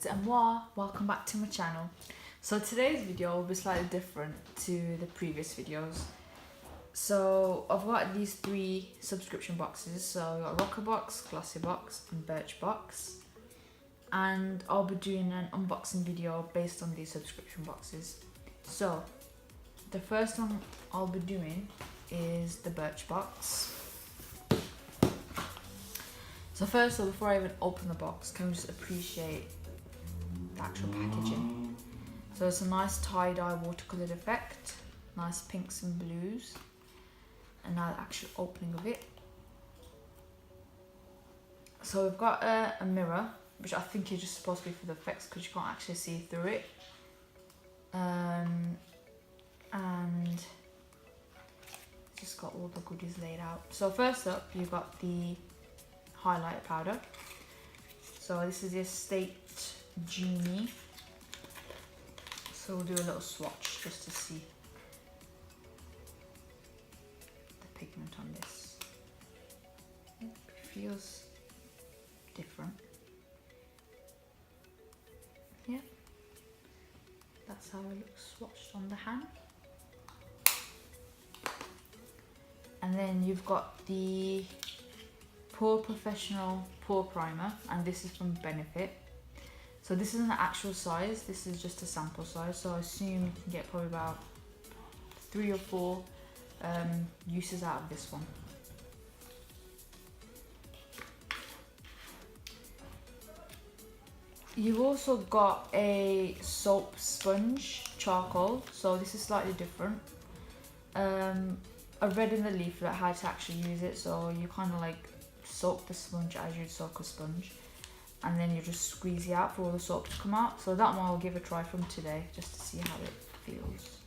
it's EMUA. Welcome back to my channel. So today's video will be slightly different to the previous videos. So I've got these three subscription boxes. So I've got Roccabox, Glossybox and BIRCHBOX. And I'll be doing an unboxing video based on these subscription boxes. So the first one I'll be doing is the BIRCHBOX. So first of all, before I even open the box, can we just appreciate the actual packaging? So it's a nice tie-dye watercoloured effect, nice pinks and blues, and now the actual opening of it. So we've got a mirror, which I think is just supposed to be for the effects because you can't actually see through it. And it's just got all the goodies laid out. So first up, you've got the highlight powder. So this is the Estate Genie. So we'll do a little swatch just to see the pigment on this. It feels different. Yeah, that's how it looks swatched on the hand. And then you've got the Pore Professional Pore Primer, and this is from Benefit. So this isn't the actual size, this is just a sample size, so I assume you can get probably about 3 or 4 uses out of this one. You've also got a soap sponge charcoal, so this is slightly different. I read in the leaflet how to actually use it, so you kind of like soak the sponge as you'd soak a sponge, and then you just squeeze it out for all the soap to come out. So that one I'll give a try from today just to see how it feels.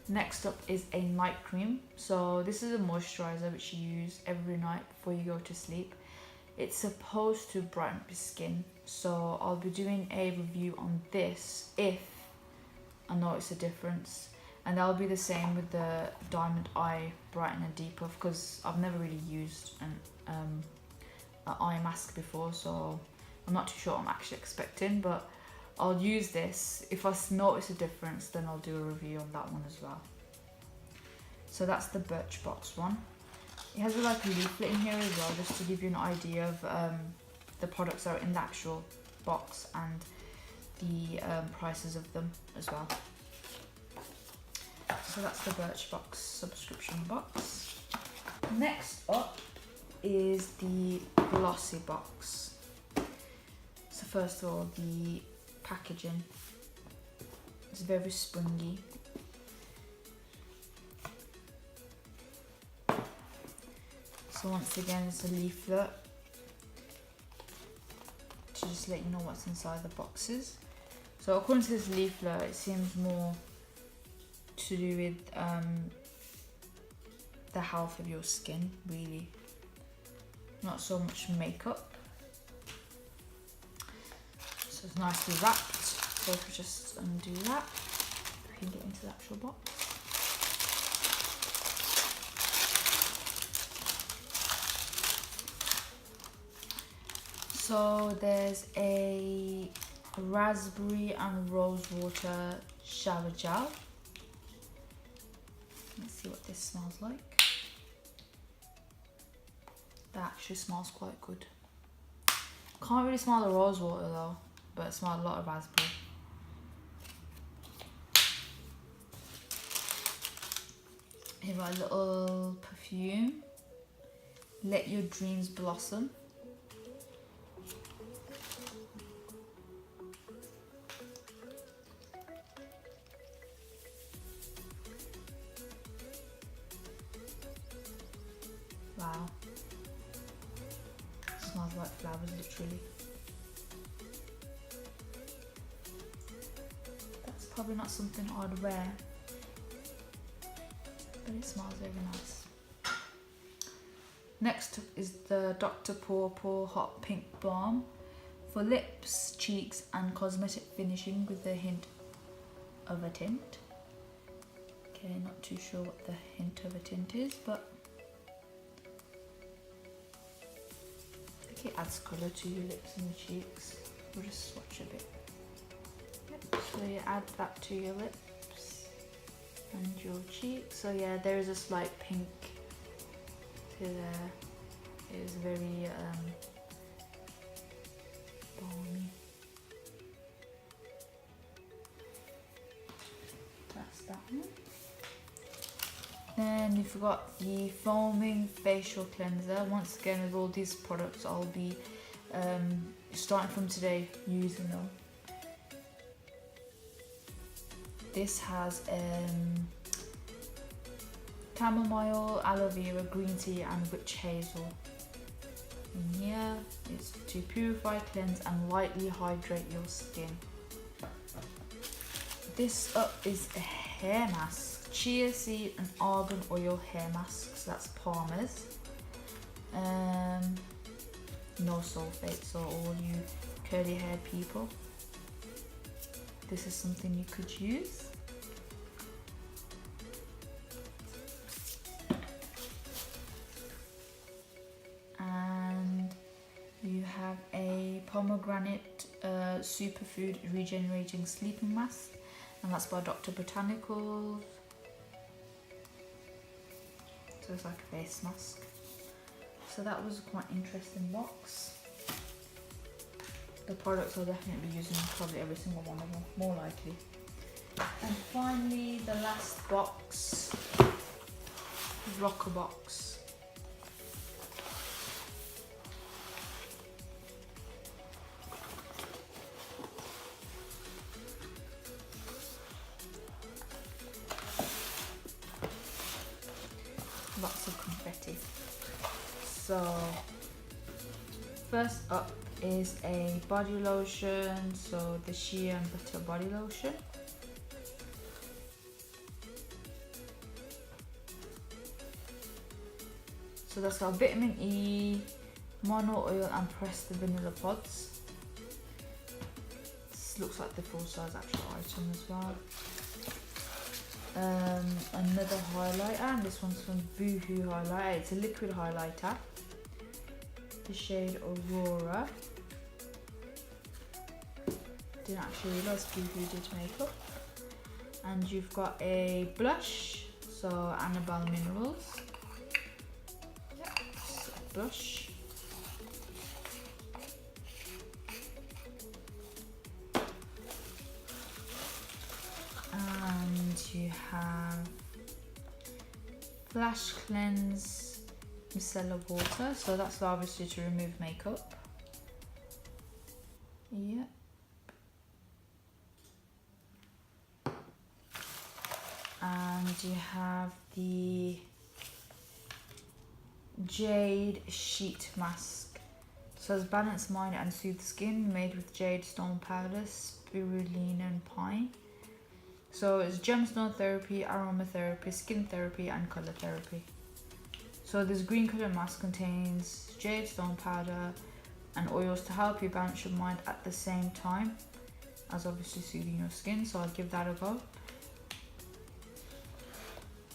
Next up is a night cream. So this is a moisturizer which you use every night before you go to sleep. It's supposed to brighten up your skin, so I'll be doing a review on this if I notice a difference. And that'll be the same with the Diamond Eye Brightener Depuff, because I've never really used an eye mask before, so I'm not too sure what I'm actually expecting, but I'll use this. If I notice a difference, then I'll do a review on that one as well. So that's the BIRCHBOX one. It has like a leaflet in here as well, just to give you an idea of the products that are in the actual box and the prices of them as well. So that's the BIRCHBOX subscription box. Next up is the Glossybox. So first of all, the packaging is very springy. So once again, it's a leaflet to just let you know what's inside the boxes. So according to this leaflet, it seems more to do with the health of your skin, really, not so much makeup. So it's nicely wrapped, so if we just undo that, we can get into the actual box. So there's a raspberry and rose water shower gel. Let's see what this smells like. That actually smells quite good. Can't really smell the rose water though, but it smells a lot of raspberry. Here got a little perfume. Let Your Dreams Blossom. Wow, smells like flowers, literally. That's probably not something I'd wear, but it smells very nice. Next up is the Dr. Pawpaw Hot Pink Balm for lips, cheeks and cosmetic finishing with a hint of a tint. Okay, not too sure what the hint of a tint is, but it adds colour to your lips and your cheeks. We'll just swatch a bit. Yep. So you add that to your lips and your cheeks. So yeah, there is a slight pink to there. It is very balmy. That's that one. Then you've got the foaming facial cleanser. Once again, with all these products, I'll be starting from today using them. This has chamomile, aloe vera, green tea and witch hazel. And here it's to purify, cleanse and lightly hydrate your skin. This up is a hair mask, chia seed and argan oil hair mask. So that's Palmer's. No sulfate, so all you curly haired people, this is something you could use. And you have a pomegranate superfood regenerating sleeping mask, and that's by Dr. Botanicals. So it's like a face mask. So that was a quite interesting box. The products I'll definitely be using probably every single one of them, more likely. And finally, the last box, Roccabox. Lots of confetti. So first up is a body lotion, so the shea and butter body lotion. So that's got vitamin E, mono oil and pressed vanilla pods. This looks like the full size actual item as well. Another highlighter, and this one's from Boohoo Highlighter. It's a liquid highlighter, the shade Aurora. Didn't actually realise Boohoo did makeup. And you've got a blush, so Annabelle Minerals. Yep, so blush. And you have Flash Cleanse Micellar Water, so that's obviously to remove makeup. Yep. And you have the Jade Sheet Mask. So it's balanced mind and soothe skin, made with jade stone powder, spirulina and pine. So it's gemstone therapy, aromatherapy, skin therapy and colour therapy. So this green colour mask contains jade stone powder and oils to help you balance your mind at the same time as obviously soothing your skin. So I'll give that a go.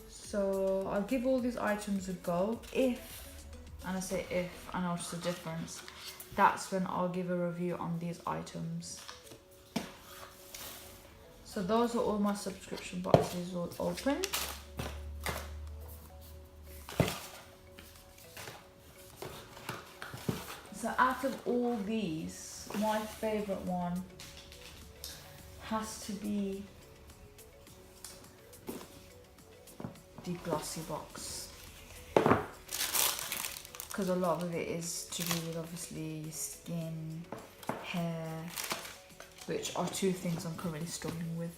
So I'll give all these items a go. If, and I say if, I notice a difference, that's when I'll give a review on these items. So those are all my subscription boxes all opened. So out of all these, my favourite one has to be the Glossybox, because a lot of it is to do with obviously skin, hair, which are two things I'm currently struggling with.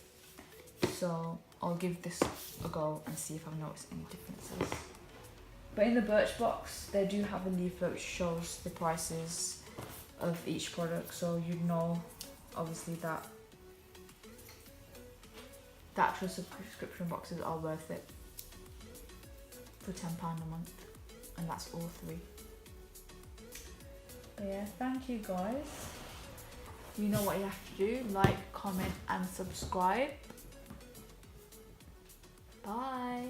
So I'll give this a go and see if I've noticed any differences. But in the Birchbox, they do have a leaflet which shows the prices of each product, so you know obviously that the actual subscription boxes are worth it for £10 a month, and that's all three. But yeah, thank you guys. You know what you have to do, like, comment and subscribe. Bye.